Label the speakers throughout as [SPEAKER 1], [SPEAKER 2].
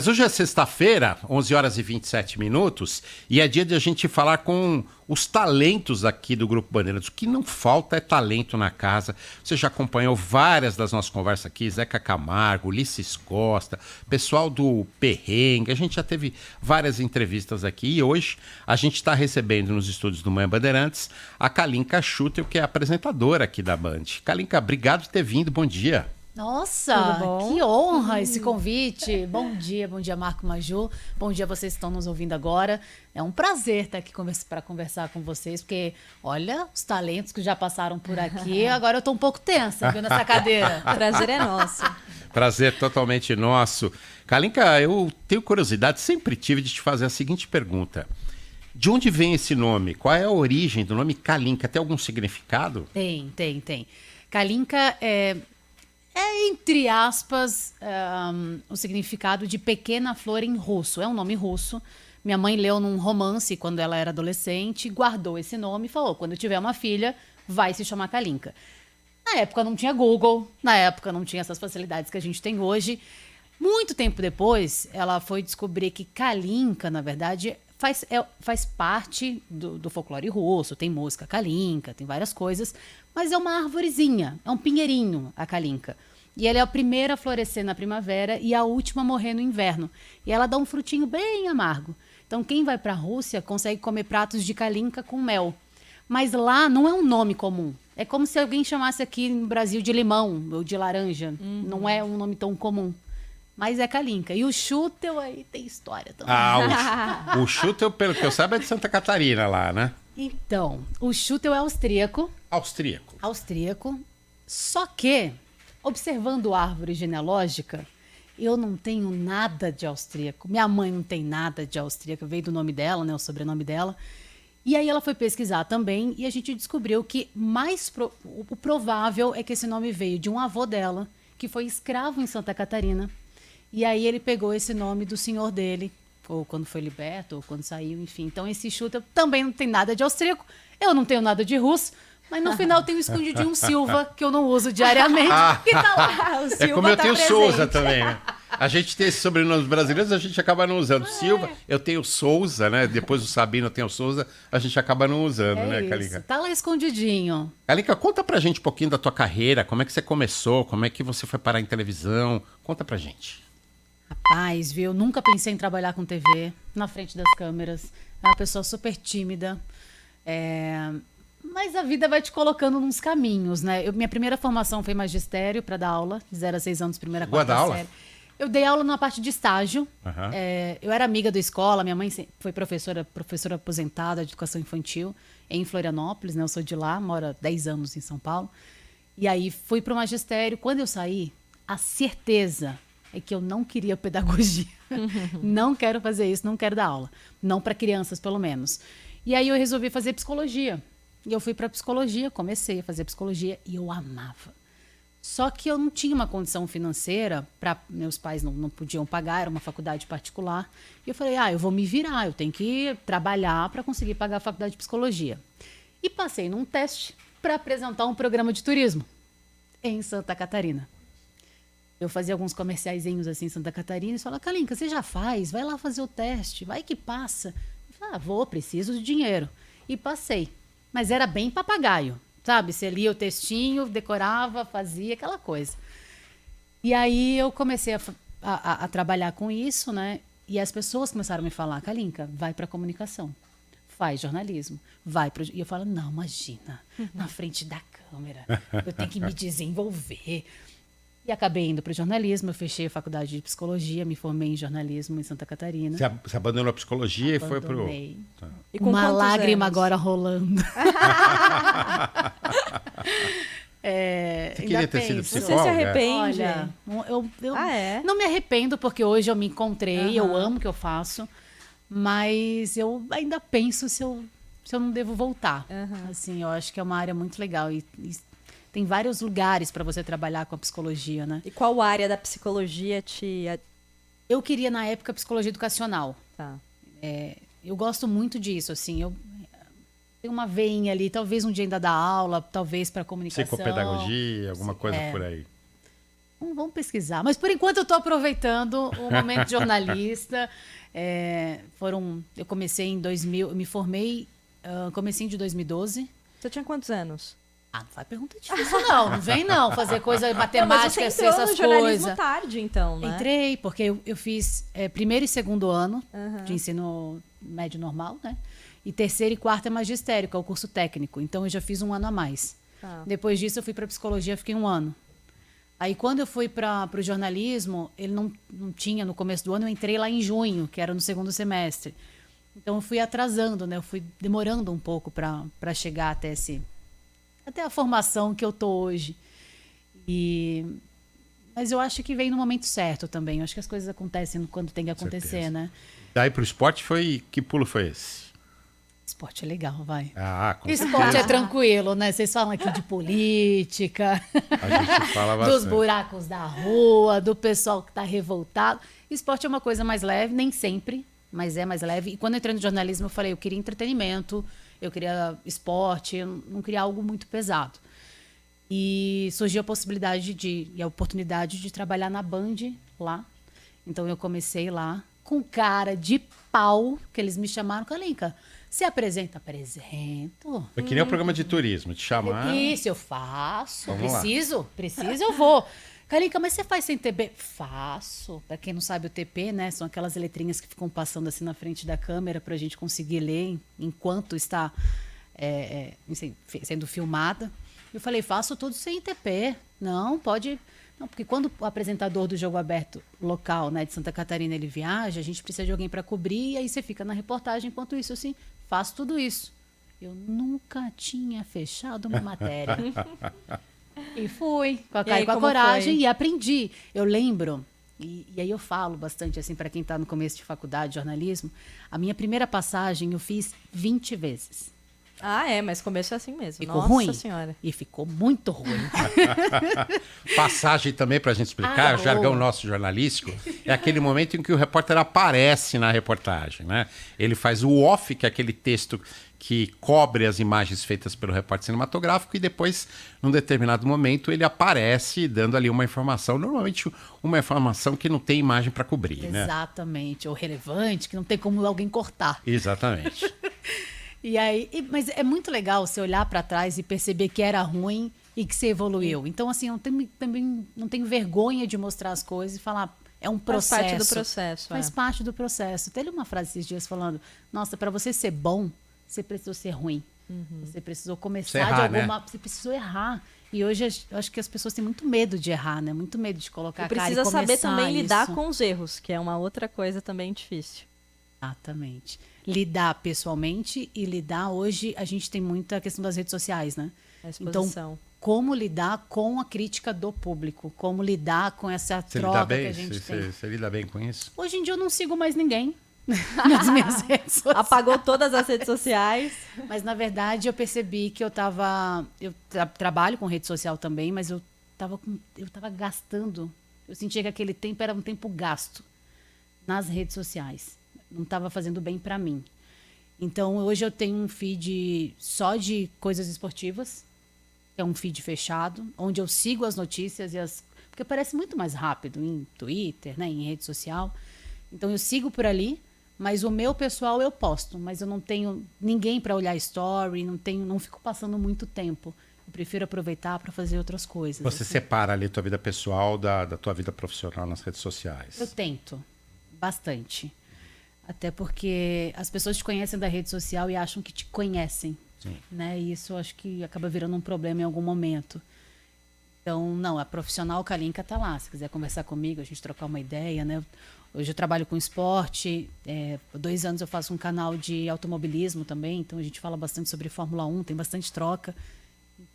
[SPEAKER 1] Mas hoje é sexta-feira, 11 horas e 27 minutos, e é dia de a gente falar com os talentos aqui do Grupo Bandeirantes. O que não falta é talento na casa. Você já acompanhou várias das nossas conversas aqui, Zeca Camargo, Ulisses Costa, pessoal do Perrengue, a gente já teve várias entrevistas aqui e hoje a gente está recebendo nos estúdios do Manhã Bandeirantes a Kalinka Schutel, que é apresentadora aqui da Band. Kalinka, obrigado por ter vindo, bom dia.
[SPEAKER 2] Nossa, que honra esse convite. Bom dia, Marco Maju. Bom dia a vocês que estão nos ouvindo agora. É um prazer estar aqui para conversar com vocês, porque olha os talentos que já passaram por aqui. Agora eu estou um pouco tensa, viu, nessa cadeira.
[SPEAKER 3] Prazer é nosso.
[SPEAKER 1] Prazer totalmente nosso. Kalinka, eu tenho curiosidade, sempre tive de te fazer a seguinte pergunta. De onde vem esse nome? Qual é a origem do nome Kalinka? Tem algum significado?
[SPEAKER 2] Tem. Kalinka é entre aspas, o significado de pequena flor em russo. É um nome russo. Minha mãe leu num romance quando ela era adolescente, guardou esse nome e falou, quando eu tiver uma filha, vai se chamar Kalinka. Na época não tinha Google, na época não tinha essas facilidades que a gente tem hoje. Muito tempo depois, ela foi descobrir que Kalinka, na verdade, faz parte do folclore russo. Tem música Kalinka, tem várias coisas, mas é uma arvorezinha, é um pinheirinho a Kalinka. E ela é a primeira a florescer na primavera e a última a morrer no inverno. E ela dá um frutinho bem amargo. Então quem vai para a Rússia consegue comer pratos de Kalinka com mel. Mas lá não é um nome comum. É como se alguém chamasse aqui no Brasil de limão ou de laranja. Não é um nome tão comum. Mas é Kalinka. E o Schutel aí tem história também.
[SPEAKER 1] O Schutel, pelo que eu saiba, é de Santa Catarina lá, né?
[SPEAKER 2] Então, o Schutel é austríaco. Austríaco. Só que, observando a árvore genealógica, eu não tenho nada de austríaco. Minha mãe não tem nada de austríaco. Veio do nome dela, né? O sobrenome dela. E aí ela foi pesquisar também e a gente descobriu que o provável é que esse nome veio de um avô dela, que foi escravo em Santa Catarina. E aí ele pegou esse nome do senhor dele, ou quando foi liberto, ou quando saiu, enfim. Então esse Schutel também não tem nada de austríaco, eu não tenho nada de russo, mas no final tem um escondidinho Silva, que eu não uso diariamente, que tá lá. O Silva
[SPEAKER 1] é como eu tenho
[SPEAKER 2] presente.
[SPEAKER 1] Souza também, né? A gente tem esses sobrenomes brasileiros, a gente acaba não usando. Silva, eu tenho Souza, né? Depois do Sabino eu tenho Souza, a gente acaba não usando, né, Kalinka?
[SPEAKER 2] Tá lá escondidinho.
[SPEAKER 1] Kalinka, conta pra gente um pouquinho da tua carreira, como é que você começou, como é que você foi parar em televisão, conta pra gente.
[SPEAKER 2] Rapaz, viu? Nunca pensei em trabalhar com TV, na frente das câmeras. É uma pessoa super tímida. Mas a vida vai te colocando nos caminhos, né? Minha primeira formação foi magistério para dar aula, de 0 a 6 anos, primeira, quarta série. Eu dei aula na parte de estágio. Uhum. Eu era amiga da escola, minha mãe foi professora aposentada de educação infantil em Florianópolis, né? Eu sou de lá, moro há 10 anos em São Paulo. E aí fui para o magistério. Quando eu saí, a certeza é que eu não queria pedagogia. Não quero fazer isso, não quero dar aula. Não para crianças, pelo menos. E aí eu resolvi fazer psicologia. E eu fui para psicologia, comecei a fazer psicologia e eu amava. Só que eu não tinha uma condição financeira, meus pais não podiam pagar, era uma faculdade particular. E eu falei, eu vou me virar, eu tenho que trabalhar para conseguir pagar a faculdade de psicologia. E passei num teste para apresentar um programa de turismo em Santa Catarina. Eu fazia alguns comerciaizinhos assim em Santa Catarina e falava, Kalinka, você já faz? Vai lá fazer o teste, vai que passa. Eu falei, preciso de dinheiro. E passei. Mas era bem papagaio, sabe? Você lia o textinho, decorava, fazia aquela coisa. E aí eu comecei a trabalhar com isso, né? E as pessoas começaram a me falar, Kalinka, vai para comunicação, faz jornalismo, E eu falo, não, imagina, na frente da câmera, eu tenho que me desenvolver. E acabei indo para o jornalismo, eu fechei a faculdade de psicologia, me formei em jornalismo em Santa Catarina.
[SPEAKER 1] Você abandonou a psicologia e foi pro...
[SPEAKER 2] Tá. E com uma lágrima anos? Agora rolando.
[SPEAKER 1] Você queria ter sido psicóloga?
[SPEAKER 3] Você se arrepende?
[SPEAKER 2] Olha, eu não me arrependo, porque hoje eu me encontrei, eu amo o que eu faço, mas eu ainda penso se eu não devo voltar. Assim, eu acho que é uma área muito legal e tem vários lugares para você trabalhar com a psicologia, né?
[SPEAKER 3] E qual área da psicologia te...
[SPEAKER 2] Eu queria, na época, psicologia educacional.
[SPEAKER 3] Tá.
[SPEAKER 2] Eu gosto muito disso, assim. Eu tenho uma veinha ali, talvez um dia ainda dar aula, talvez para comunicação.
[SPEAKER 1] Psicopedagogia, alguma coisa por aí.
[SPEAKER 2] Vamos pesquisar. Mas, por enquanto, eu estou aproveitando o momento de jornalista. Eu comecei em 2000, eu me formei comecinho de 2012.
[SPEAKER 3] Você tinha quantos anos?
[SPEAKER 2] Não faz pergunta difícil, não. Não vem, não, fazer coisa matemática,
[SPEAKER 3] mas você entrou
[SPEAKER 2] essas
[SPEAKER 3] no jornalismo
[SPEAKER 2] coisas.
[SPEAKER 3] tarde, então, né?
[SPEAKER 2] Entrei, porque eu fiz primeiro e segundo ano de ensino médio normal, né? E terceiro e quarto é magistério, que é o curso técnico. Então, eu já fiz um ano a mais. Depois disso, eu fui para psicologia, fiquei um ano. Aí, quando eu fui para o jornalismo, ele não tinha, no começo do ano, eu entrei lá em junho, que era no segundo semestre. Então, eu fui atrasando, né? Eu fui demorando um pouco para chegar até a formação que eu tô hoje. Mas eu acho que veio no momento certo também. Eu acho que as coisas acontecem quando tem que acontecer, né?
[SPEAKER 1] Daí pro esporte que pulo foi esse?
[SPEAKER 2] Esporte é legal, vai.
[SPEAKER 1] Com
[SPEAKER 2] esporte
[SPEAKER 1] certeza.
[SPEAKER 2] é tranquilo, né? Vocês falam aqui de política,
[SPEAKER 1] A gente fala bastante.
[SPEAKER 2] dos buracos da rua, do pessoal que tá revoltado. Esporte é uma coisa mais leve, nem sempre, mas é mais leve. E quando eu entrei no jornalismo, eu falei, eu queria entretenimento, eu queria esporte, eu não queria algo muito pesado. E surgiu a possibilidade e a oportunidade de trabalhar na Band lá. Então eu comecei lá com cara de pau, que eles me chamaram, Kalinka, se apresenta? Apresento.
[SPEAKER 1] Eu queria um programa de turismo, te chamar.
[SPEAKER 2] Isso, eu faço.
[SPEAKER 1] Vamos lá.
[SPEAKER 2] Preciso, eu vou. Kalinka, mas você faz sem TP? Faço. Para quem não sabe, o TP, né? São aquelas letrinhas que ficam passando assim na frente da câmera para a gente conseguir ler enquanto está sendo filmada. Eu falei, faço tudo sem TP. Não, pode... Não, porque quando o apresentador do Jogo Aberto local, né, de Santa Catarina, ele viaja, a gente precisa de alguém para cobrir, e aí você fica na reportagem. Enquanto isso, assim, faço tudo isso. Eu nunca tinha fechado uma matéria. E fui, com a cara e com a coragem, e aprendi. Eu lembro, e aí eu falo bastante, assim, para quem está no começo de faculdade de jornalismo, a minha primeira passagem eu fiz 20 vezes.
[SPEAKER 3] Mas começou assim mesmo.
[SPEAKER 2] Ficou
[SPEAKER 3] Nossa
[SPEAKER 2] ruim?
[SPEAKER 3] Senhora.
[SPEAKER 2] E ficou muito ruim.
[SPEAKER 1] Passagem também, para a gente explicar, o jargão nosso jornalístico, é aquele momento em que o repórter aparece na reportagem, né? Ele faz o off, que é aquele texto que cobre as imagens feitas pelo repórter cinematográfico, e depois, num determinado momento, ele aparece dando ali uma informação, normalmente uma informação que não tem imagem para cobrir, né?
[SPEAKER 2] Exatamente, ou relevante, que não tem como alguém cortar.
[SPEAKER 1] Exatamente.
[SPEAKER 2] Mas é muito legal você olhar para trás e perceber que era ruim e que você evoluiu. Então, assim, eu também não tenho vergonha de mostrar as coisas e falar, é um processo.
[SPEAKER 3] Faz parte do processo.
[SPEAKER 2] Faz parte do processo. Teve uma frase esses dias falando, nossa, para você ser bom, você precisou ser ruim. Você precisou começar de alguma... Né? Você precisou errar. E hoje eu acho que as pessoas têm muito medo de errar, né? Muito medo de colocar a cara e começar.
[SPEAKER 3] Precisa saber também lidar
[SPEAKER 2] isso.
[SPEAKER 3] com os erros, que é uma outra coisa também difícil.
[SPEAKER 2] Exatamente. Lidar pessoalmente e lidar... Hoje a gente tem muita questão das redes sociais, né?
[SPEAKER 3] A exposição.
[SPEAKER 2] Então, como lidar com a crítica do público? Como lidar com essa troca que a gente tem?
[SPEAKER 1] Você lida bem com isso?
[SPEAKER 2] Hoje em dia eu não sigo mais ninguém nas minhas redes sociais.
[SPEAKER 3] Apagou todas as redes sociais.
[SPEAKER 2] Mas, na verdade, eu percebi que eu trabalho com rede social também, mas eu tava gastando. Eu sentia que aquele tempo era um tempo gasto nas redes sociais. Não estava fazendo bem para mim. Então, hoje eu tenho um feed só de coisas esportivas, que é um feed fechado, onde eu sigo as notícias porque parece muito mais rápido em Twitter, né, em rede social. Então, eu sigo por ali, mas o meu pessoal eu posto, mas eu não tenho ninguém para olhar story, não fico passando muito tempo. Eu prefiro aproveitar para fazer outras coisas.
[SPEAKER 1] Você
[SPEAKER 2] assim.
[SPEAKER 1] separa ali tua vida pessoal da tua vida profissional nas redes sociais?
[SPEAKER 2] Eu tento, bastante. Até porque as pessoas te conhecem da rede social e acham que te conhecem.
[SPEAKER 1] Sim.
[SPEAKER 2] Né? E isso eu acho que acaba virando um problema em algum momento. Então, não, a profissional Kalinka tá lá. Se quiser conversar comigo, a gente trocar uma ideia, né? Hoje eu trabalho com esporte. Há 2 anos eu faço um canal de automobilismo também. Então, a gente fala bastante sobre Fórmula 1, tem bastante troca.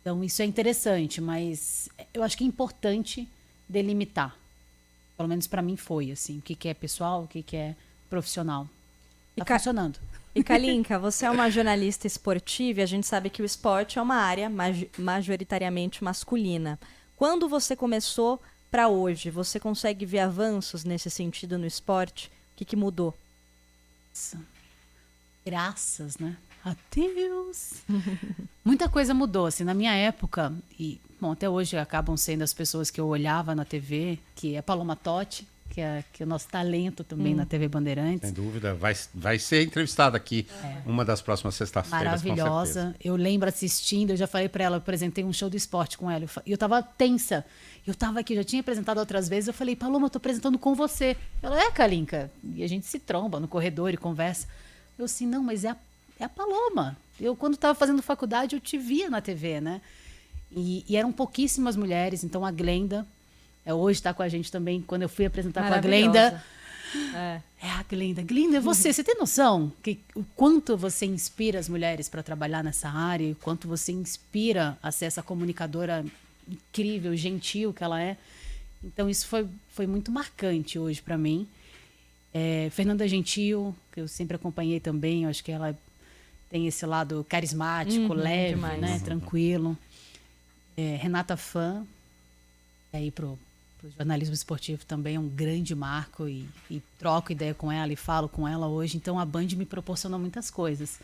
[SPEAKER 2] Então, isso é interessante, mas eu acho que é importante delimitar. Pelo menos para mim foi, assim. O que é pessoal, o que é profissional. Tá funcionando.
[SPEAKER 3] E Kalinka, você é uma jornalista esportiva e a gente sabe que o esporte é uma área majoritariamente masculina. Quando você começou para hoje, você consegue ver avanços nesse sentido no esporte? O que mudou?
[SPEAKER 2] Graças, né? A Deus! Muita coisa mudou. Assim, na minha época, e bom, até hoje acabam sendo as pessoas que eu olhava na TV, que é Paloma Totti, que é o nosso talento também na TV Bandeirantes.
[SPEAKER 1] Sem dúvida, vai ser entrevistada aqui uma das próximas sextas-feiras.
[SPEAKER 2] Maravilhosa. Eu lembro assistindo, eu já falei para ela, eu apresentei um show do esporte com ela. E eu tava tensa. Eu tava aqui, já tinha apresentado outras vezes. Eu falei, Paloma, eu tô apresentando com você. Ela, Kalinka. E a gente se tromba no corredor e conversa. Eu assim, não, mas é a Paloma. Eu, quando tava fazendo faculdade, eu te via na TV, né? E eram pouquíssimas mulheres. Então, a Glenda... hoje está com a gente também, quando eu fui apresentar com a Glenda. É a Glenda. Glenda, você tem noção o quanto você inspira as mulheres para trabalhar nessa área, o quanto você inspira a ser essa comunicadora incrível, gentil que ela é? Então, isso foi muito marcante hoje para mim. Fernanda Gentil, que eu sempre acompanhei também, eu acho que ela tem esse lado carismático, leve, demais, né? Tranquilo. Renata Fã, aí pro jornalismo esportivo também é um grande marco e troco ideia com ela e falo com ela hoje. Então, a Band me proporcionou muitas coisas.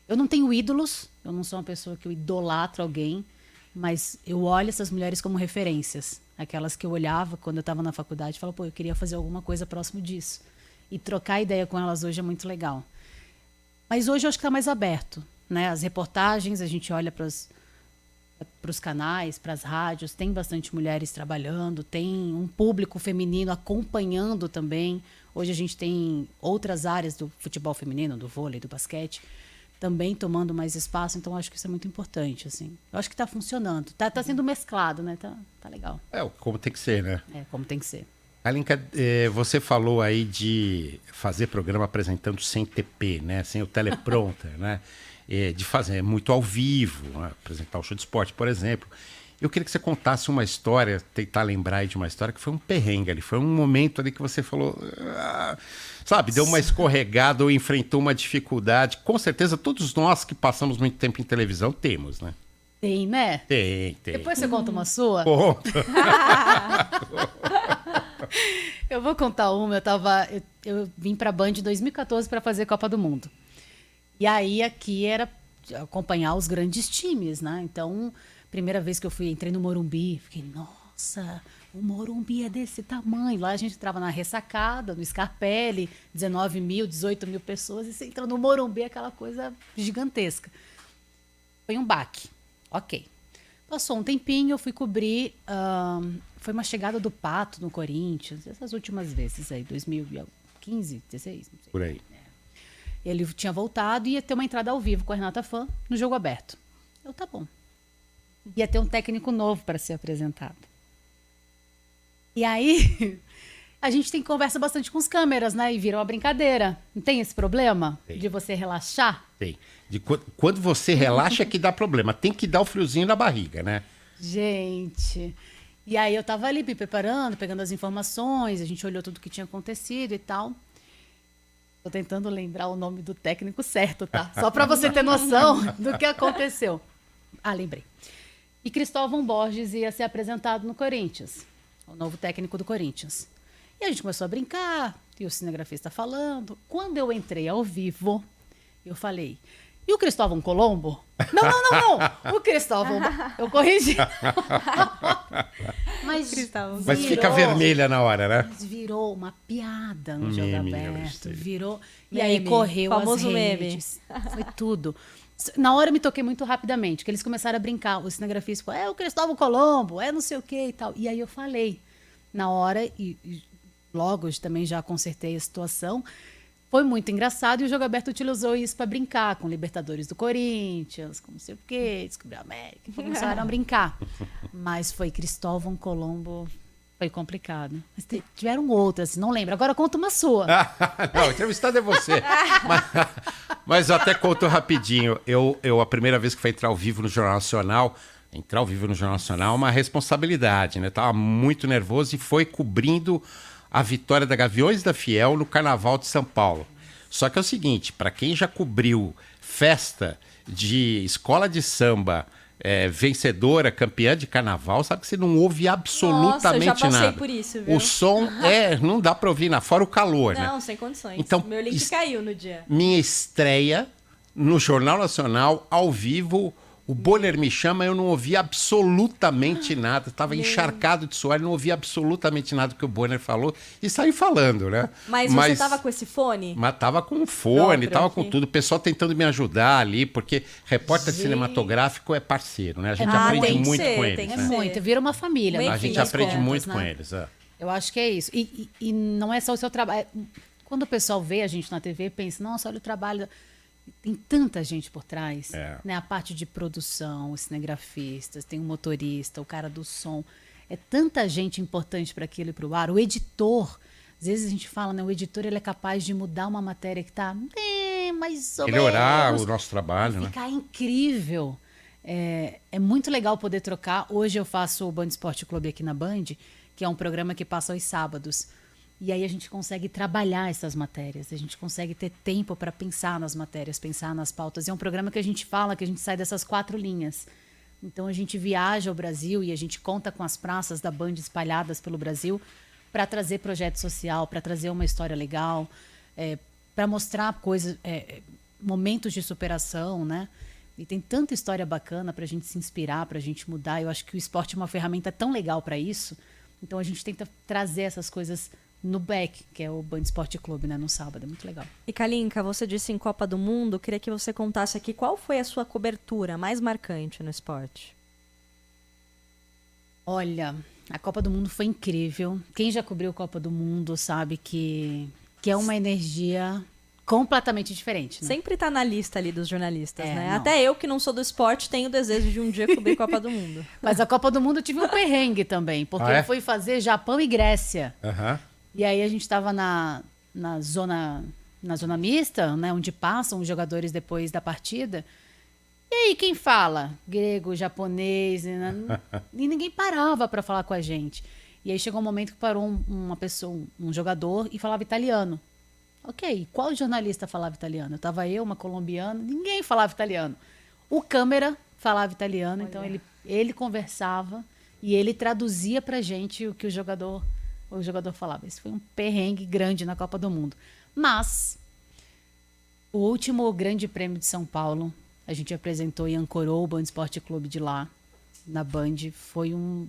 [SPEAKER 2] Eu não tenho ídolos, eu não sou uma pessoa que eu idolatro alguém, mas eu olho essas mulheres como referências. Aquelas que eu olhava quando eu estava na faculdade e falava, eu queria fazer alguma coisa próximo disso. E trocar ideia com elas hoje é muito legal. Mas hoje eu acho que está mais aberto, né? As reportagens, a gente olha para os canais, para as rádios, tem bastante mulheres trabalhando, tem um público feminino acompanhando também. Hoje a gente tem outras áreas do futebol feminino, do vôlei, do basquete, também tomando mais espaço, então acho que isso é muito importante, assim. Eu acho que está funcionando, tá sendo mesclado, né? Tá legal.
[SPEAKER 1] Como tem que ser, né?
[SPEAKER 2] Como tem que ser.
[SPEAKER 1] Kalinka, você falou aí de fazer programa apresentando sem TP, né? Sem o teleprompter, né? De fazer muito ao vivo, né? Apresentar o show de esporte, por exemplo. Eu queria que você contasse uma história, tentar lembrar aí de uma história que foi um perrengue ali, foi um momento ali que você falou, sabe, deu uma escorregada ou enfrentou uma dificuldade. Com certeza todos nós que passamos muito tempo em televisão temos, né?
[SPEAKER 2] Tem, né?
[SPEAKER 1] Tem.
[SPEAKER 2] Depois você conta uma sua?
[SPEAKER 1] Conta.
[SPEAKER 2] Eu vou contar uma. Eu vim pra Band em 2014 para fazer Copa do Mundo. E aí aqui era acompanhar os grandes times, né? Então, primeira vez que eu entrei no Morumbi, fiquei, nossa, o Morumbi é desse tamanho. Lá a gente entrava na ressacada, no Scarpelli, 19 mil, 18 mil pessoas, e você entra no Morumbi, aquela coisa gigantesca. Foi um baque. Ok. Passou um tempinho, eu fui cobrir, foi uma chegada do Pato no Corinthians, essas últimas vezes aí, 2015, 16, não sei.
[SPEAKER 1] Por aí.
[SPEAKER 2] Ele tinha voltado e ia ter uma entrada ao vivo com a Renata Fã no jogo aberto. Tá bom. Ia ter um técnico novo para ser apresentado. E aí, a gente tem conversa bastante com os câmeras, né? E vira uma brincadeira. Não tem esse problema de você relaxar?
[SPEAKER 1] Tem. Quando você relaxa é que dá problema. Tem que dar o friozinho na barriga, né?
[SPEAKER 2] Gente... E aí eu tava ali me preparando, pegando as informações, a gente olhou tudo que tinha acontecido e tal. Tô tentando lembrar o nome do técnico certo, tá? Só para você ter noção do que aconteceu. Lembrei. E Cristóvão Borges ia ser apresentado no Corinthians, o novo técnico do Corinthians. E a gente começou a brincar, e o cinegrafista falando. Quando eu entrei ao vivo, eu falei, e o Cristóvão Colombo? Não. O Cristóvão... Eu corrigi. Mas
[SPEAKER 1] fica vermelha na hora, né?
[SPEAKER 2] Mas virou uma piada no jogo aberto. Virou...
[SPEAKER 3] Meme,
[SPEAKER 2] e aí correu as redes. Meme. Foi tudo. Na hora eu me toquei muito rapidamente, que eles começaram a brincar. O cinegrafista falou, o Cristóvão Colombo, não sei o que e tal. E aí eu falei. Na hora, e logo também já consertei a situação... Foi muito engraçado e o Jogo Aberto utilizou isso para brincar com Libertadores do Corinthians, com não sei o quê, descobriu a América, começaram a brincar. Mas foi Cristóvão Colombo, foi complicado. Mas tiveram outras, não lembro. Agora conta uma sua.
[SPEAKER 1] Não, o entrevistado é você. Mas eu até conto rapidinho. Eu, a primeira vez que fui entrar ao vivo no Jornal Nacional, é uma responsabilidade, né? Tava muito nervoso e foi cobrindo a vitória da Gaviões da Fiel no Carnaval de São Paulo. Só que é o seguinte, para quem já cobriu festa de escola de samba, vencedora, campeã de carnaval, sabe que você não ouve absolutamente nada. Nossa, eu já passei
[SPEAKER 3] por isso, viu?
[SPEAKER 1] O som não dá para ouvir, fora o calor, né?
[SPEAKER 3] Não, sem condições.
[SPEAKER 1] Então,
[SPEAKER 3] meu link caiu no dia.
[SPEAKER 1] Minha estreia no Jornal Nacional, ao vivo, O Bonner me chama, eu não ouvi absolutamente nada. Estava encharcado de suor, não ouvi absolutamente nada que o Bonner falou e saí falando, né?
[SPEAKER 3] Mas você estava com esse fone?
[SPEAKER 1] Mas estava com fone, estava com tudo. O pessoal tentando me ajudar ali, porque repórter cinematográfico é parceiro, né? A gente aprende muito com eles.
[SPEAKER 2] É muito, vira uma família.
[SPEAKER 1] A gente aprende muito com eles.
[SPEAKER 2] Eu acho que é isso. E não é só o seu trabalho. Quando o pessoal vê a gente na TV, pensa, nossa, olha o trabalho... Tem tanta gente por trás, né? A parte de produção, os cinegrafistas, tem o motorista, o cara do som. É tanta gente importante para aquilo e para o ar. O editor, às vezes a gente fala, né? O editor ele é capaz de mudar uma matéria que está mais ou menos.
[SPEAKER 1] Melhorar o nosso trabalho, né?
[SPEAKER 2] Ficar incrível. É muito legal poder trocar. Hoje eu faço o Band Esporte Clube aqui na Band, que é um programa que passa aos sábados. E aí a gente consegue trabalhar essas matérias, a gente consegue ter tempo para pensar nas matérias, pensar nas pautas. E é um programa que a gente fala, que a gente sai dessas 4 linhas. Então a gente viaja ao Brasil e a gente conta com as praças da Band espalhadas pelo Brasil para trazer projeto social, para trazer uma história legal, para mostrar coisas, momentos de superação, né? E tem tanta história bacana para a gente se inspirar, para a gente mudar. Eu acho que o esporte é uma ferramenta tão legal para isso. Então a gente tenta trazer essas coisas no BEC, que é o Band Esporte Clube, né, no sábado. É muito legal.
[SPEAKER 3] E Kalinka, você disse em Copa do Mundo, queria que você contasse aqui qual foi a sua cobertura mais marcante no esporte.
[SPEAKER 2] Olha, a Copa do Mundo foi incrível. Quem já cobriu a Copa do Mundo sabe que é uma energia completamente diferente, né?
[SPEAKER 3] Sempre tá na lista ali dos jornalistas, né?
[SPEAKER 2] Não.
[SPEAKER 3] Até eu, que não sou do esporte, tenho o desejo de um dia cobrir Copa do Mundo.
[SPEAKER 2] Mas a Copa do Mundo eu tive um perrengue também, porque eu fui fazer Japão e Grécia. E aí a gente estava na zona mista, né, onde passam os jogadores depois da partida. E aí quem fala? Grego, japonês, né? E ninguém parava para falar com a gente. E aí chegou um momento que parou uma pessoa, um jogador, e falava italiano. Ok, qual jornalista falava italiano? Tava eu, uma colombiana, ninguém falava italiano. O câmera falava italiano, então ele conversava e ele traduzia pra gente o que o jogador falava. Esse foi um perrengue grande na Copa do Mundo. Mas o último Grande Prêmio de São Paulo, a gente apresentou e ancorou o Band Esporte Clube de lá, na Band. Foi um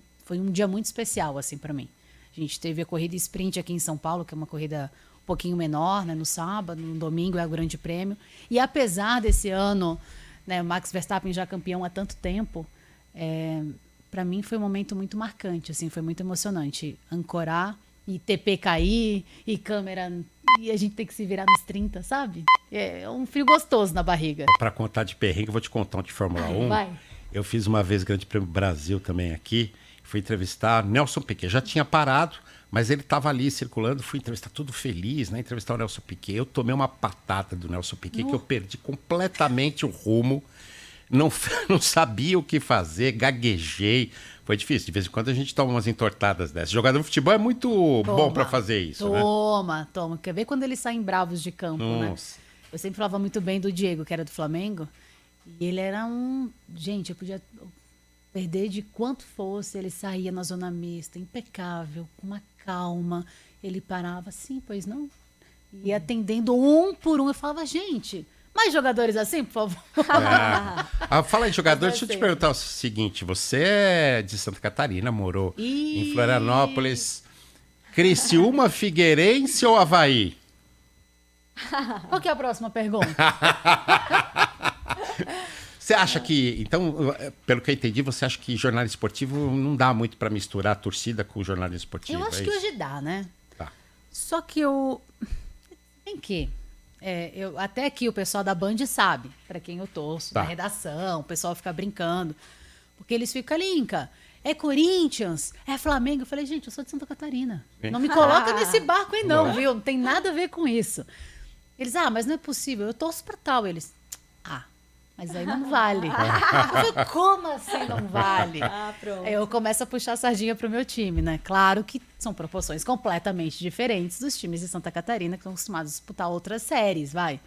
[SPEAKER 2] dia muito especial, assim, para mim. A gente teve a corrida sprint aqui em São Paulo, que é uma corrida um pouquinho menor, né? No sábado, no domingo é o Grande Prêmio. E apesar desse ano, né, Max Verstappen já campeão há tanto tempo, para mim foi um momento muito marcante, assim, foi muito emocionante. Ancorar e TP cair e câmera... E a gente tem que se virar nos 30, sabe? É um frio gostoso na barriga.
[SPEAKER 1] Para contar de perrengue, eu vou te contar um de Fórmula 1.
[SPEAKER 2] Vai.
[SPEAKER 1] Eu fiz uma vez Grande Prêmio Brasil também aqui. Fui entrevistar Nelson Piquet. Já tinha parado, mas ele estava ali circulando. Fui entrevistar tudo feliz, né? Entrevistar o Nelson Piquet. Eu tomei uma patada do Nelson Piquet, que eu perdi completamente o rumo. Não sabia o que fazer, gaguejei. Foi difícil. De vez em quando a gente toma umas entortadas dessas. Jogador de futebol é muito bom para fazer isso, né?
[SPEAKER 2] Toma. Quer ver quando eles saem bravos de campo,
[SPEAKER 1] Nossa.
[SPEAKER 2] né? Eu sempre falava muito bem do Diego, que era do Flamengo. E ele era Gente, eu podia perder de quanto fosse. Ele saía na zona mista, impecável, com uma calma. Ele parava assim, pois não? E atendendo um por um. Eu falava, gente... Mais jogadores assim, por favor.
[SPEAKER 1] Fala em jogador, deixa eu te perguntar o seguinte. Você é de Santa Catarina, morou em Florianópolis. Criciúma, Figueirense ou Avaí?
[SPEAKER 2] Qual que é a próxima pergunta?
[SPEAKER 1] Você acha que... Então, pelo que eu entendi, você acha que jornalismo esportivo não dá muito para misturar a torcida com o jornalismo esportivo?
[SPEAKER 2] Eu acho que hoje dá, né?
[SPEAKER 1] Tá.
[SPEAKER 2] Só que Tem que... até aqui o pessoal da Band sabe para quem eu torço, da redação, o pessoal fica brincando. Porque eles ficam, Kalinka, é Corinthians, é Flamengo. Eu falei, gente, eu sou de Santa Catarina. Não me coloca nesse barco aí não, viu? Não tem nada a ver com isso. Eles, mas não é possível, eu torço para tal. Eles, mas aí não vale. Eu falei, como assim não vale?
[SPEAKER 3] Pronto.
[SPEAKER 2] Aí eu começo a puxar a sardinha pro meu time, né? Claro que são proporções completamente diferentes dos times de Santa Catarina, que estão acostumados a disputar outras séries, vai.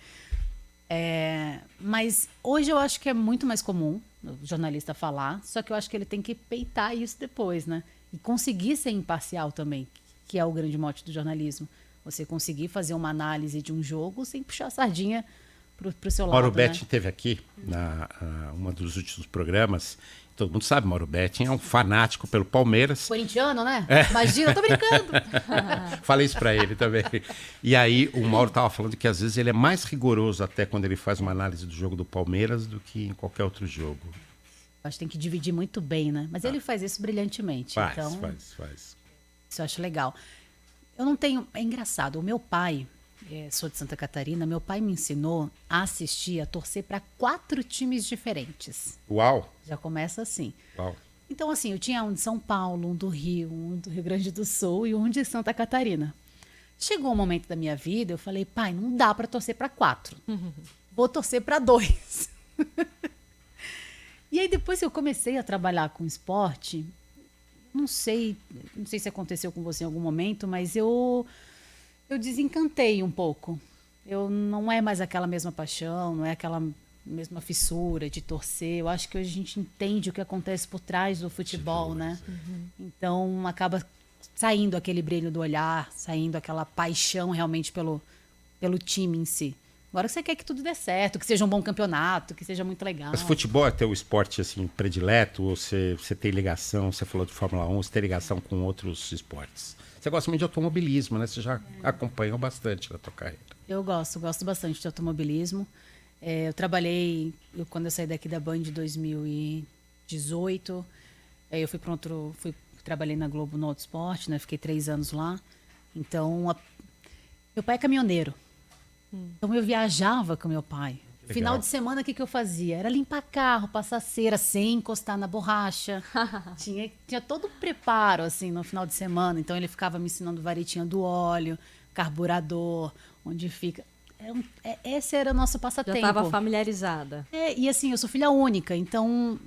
[SPEAKER 2] Mas hoje eu acho que é muito mais comum o jornalista falar, só que eu acho que ele tem que peitar isso depois, né? E conseguir ser imparcial também, que é o grande mote do jornalismo. Você conseguir fazer uma análise de um jogo sem puxar a sardinha pro seu lado.
[SPEAKER 1] Mauro
[SPEAKER 2] né?
[SPEAKER 1] Betting esteve aqui na uma dos últimos programas. Todo mundo sabe, Mauro Betting é um fanático pelo Palmeiras.
[SPEAKER 2] Corintiano, né? Imagina, eu tô brincando.
[SPEAKER 1] Falei isso pra ele também. E aí o Mauro tava falando que às vezes ele é mais rigoroso até quando ele faz uma análise do jogo do Palmeiras do que em qualquer outro jogo.
[SPEAKER 2] Acho que tem que dividir muito bem, né? Mas ele faz isso brilhantemente.
[SPEAKER 1] Faz.
[SPEAKER 2] Isso eu acho legal. Eu não tenho... É engraçado, o meu pai, sou de Santa Catarina, meu pai me ensinou a assistir, a torcer para 4 times diferentes.
[SPEAKER 1] Uau!
[SPEAKER 2] Já começa assim.
[SPEAKER 1] Uau!
[SPEAKER 2] Então, assim, eu tinha um de São Paulo, um do Rio, um do Rio Grande do Sul e um de Santa Catarina. Chegou um momento da minha vida, eu falei, pai, não dá para torcer para 4. Vou torcer para 2. E aí, depois que eu comecei a trabalhar com esporte, não sei se aconteceu com você em algum momento, mas eu desencantei um pouco. Não é mais aquela mesma paixão, não é aquela mesma fissura de torcer. Eu acho que hoje a gente entende o que acontece por trás do futebol, né? Então, acaba saindo aquele brilho do olhar, saindo aquela paixão realmente pelo time em si. Agora você quer que tudo dê certo, que seja um bom campeonato, que seja muito legal.
[SPEAKER 1] Mas futebol é teu esporte assim, predileto? Ou você tem ligação, você falou de Fórmula 1, você tem ligação com outros esportes? Você gosta muito de automobilismo, né? Você já acompanhou bastante na tua carreira. Eu
[SPEAKER 2] gosto bastante de automobilismo. Eu trabalhei, quando eu saí daqui da Band em 2018, eu trabalhei na Globo no Autosport, né? Fiquei 3 anos lá. Então, meu pai é caminhoneiro. Então eu viajava com meu pai. Legal. Final de semana, o que eu fazia? Era limpar carro, passar cera sem encostar na borracha. tinha todo o preparo, assim, no final de semana. Então ele ficava me ensinando varetinha do óleo, carburador, onde fica... esse era o nosso passatempo.
[SPEAKER 3] Já estava familiarizada.
[SPEAKER 2] E assim, eu sou filha única, então...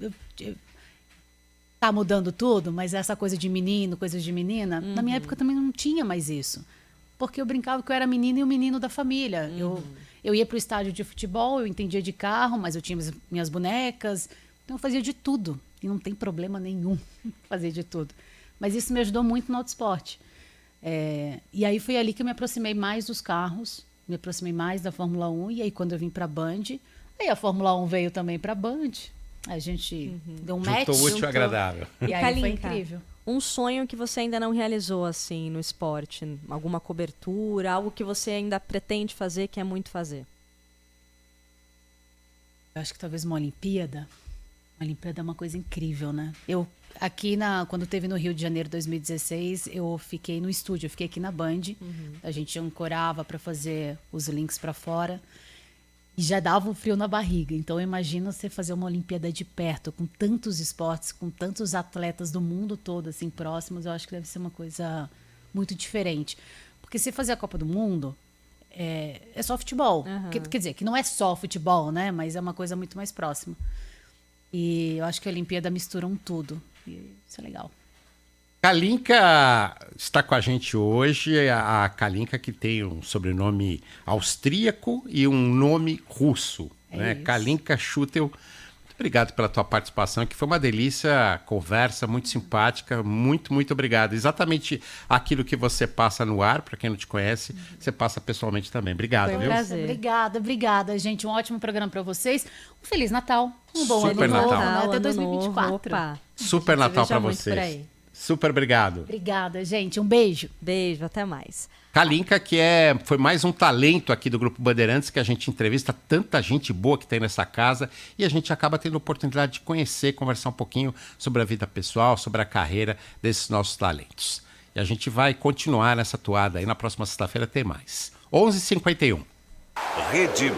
[SPEAKER 2] Tá mudando tudo, mas essa coisa de menino, coisa de menina, na minha época também não tinha mais isso. Porque eu brincava que eu era menina e o menino da família. Eu ia para o estádio de futebol, eu entendia de carro, mas eu tinha minhas bonecas. Então eu fazia de tudo. E não tem problema nenhum fazer de tudo. Mas isso me ajudou muito no autoesporte. E aí foi ali que eu me aproximei mais dos carros, me aproximei mais da Fórmula 1. E aí quando eu vim para a Band, aí a Fórmula 1 veio também para a Band. A gente deu um match.
[SPEAKER 1] Juntou útil e agradável.
[SPEAKER 2] E aí foi incrível.
[SPEAKER 3] Um sonho que você ainda não realizou, assim, no esporte? Alguma cobertura, algo que você ainda pretende fazer, que é muito fazer?
[SPEAKER 2] Eu acho que talvez uma Olimpíada. Uma Olimpíada é uma coisa incrível, né? Quando teve no Rio de Janeiro 2016, eu fiquei no estúdio, eu fiquei aqui na Band. A gente ancorava para fazer os links para fora. E já dava um frio na barriga. Então, imagina você fazer uma Olimpíada de perto, com tantos esportes, com tantos atletas do mundo todo, assim, próximos. Eu acho que deve ser uma coisa muito diferente. Porque se fazer a Copa do Mundo, é só futebol. Quer dizer, que não é só futebol, né? Mas é uma coisa muito mais próxima. E eu acho que a Olimpíada mistura tudo. E isso é legal.
[SPEAKER 1] Kalinka está com a gente hoje, a Kalinka que tem um sobrenome austríaco e um nome russo, né? Kalinka Schutel. Muito obrigado pela tua participação, que foi uma delícia, conversa muito simpática, muito, muito obrigado. Exatamente aquilo que você passa no ar, para quem não te conhece, você passa pessoalmente também. Obrigado,
[SPEAKER 3] foi um
[SPEAKER 1] viu?
[SPEAKER 3] Prazer.
[SPEAKER 2] Obrigada, gente. Um ótimo programa para vocês. Um Feliz Natal, um bom
[SPEAKER 1] Super
[SPEAKER 2] ano
[SPEAKER 1] Natal.
[SPEAKER 2] novo, né? Até
[SPEAKER 3] Ano
[SPEAKER 2] 2024.
[SPEAKER 3] novo, opa.
[SPEAKER 1] Super Natal para vocês. Super obrigado.
[SPEAKER 2] Obrigada, gente. Um beijo.
[SPEAKER 3] Beijo, até mais.
[SPEAKER 1] Kalinka, que foi mais um talento aqui do Grupo Bandeirantes, que a gente entrevista tanta gente boa que tem nessa casa e a gente acaba tendo a oportunidade de conhecer, conversar um pouquinho sobre a vida pessoal, sobre a carreira desses nossos talentos. E a gente vai continuar nessa toada aí. Na próxima sexta-feira tem mais. 11h51.
[SPEAKER 4] Rede